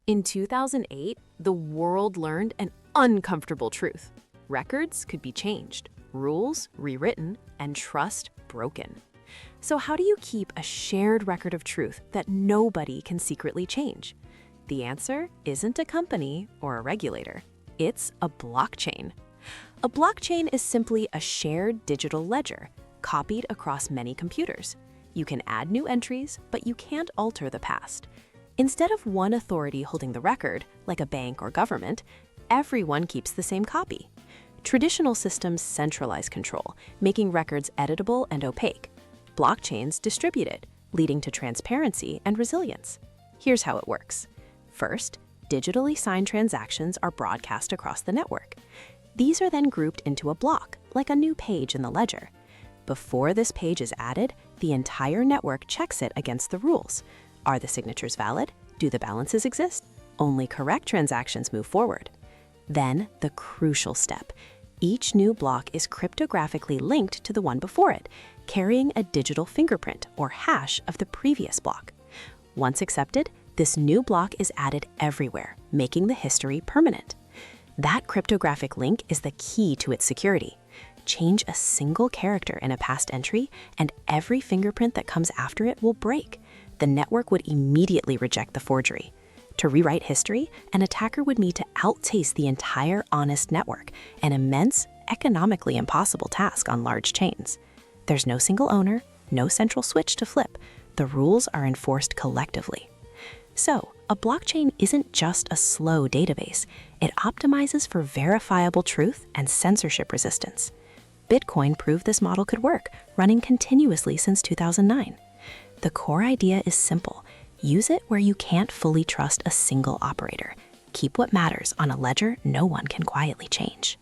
In 2008, the world learned an uncomfortable truth. Records could be changed, rules rewritten, and trust broken. So how do you keep a shared record of truth that nobody can secretly change? The answer isn't a company or a regulator. It's a blockchain. A blockchain is simply a shared digital ledger, copied across many computers. You can add new entries, but you can't alter the past. Instead of one authority holding the record, like a bank or government, everyone keeps the same copy. Traditional systems centralize control, making records editable and opaque. Blockchains distribute it, leading to transparency and resilience. Here's how it works. First, digitally signed transactions are broadcast across the network. These are then grouped into a block, like a new page in the ledger. Before this page is added, the entire network checks it against the rules. Are the signatures valid? Do the balances exist? Only correct transactions move forward. Then, the crucial step. Each new block is cryptographically linked to the one before it, carrying a digital fingerprint or hash of the previous block. Once accepted, this new block is added everywhere, making the history permanent. That cryptographic link is the key to its security. Change a single character in a past entry, and every fingerprint that comes after it will break. The network would immediately reject the forgery. To rewrite history, an attacker would need to outtaste the entire honest network, an immense, economically impossible task on large chains. There's no single owner, no central switch to flip. The rules are enforced collectively. So, a blockchain isn't just a slow database. It optimizes for verifiable truth and censorship resistance. Bitcoin proved this model could work, running continuously since 2009. The core idea is simple. Use it where you can't fully trust a single operator. Keep what matters on a ledger no one can quietly change.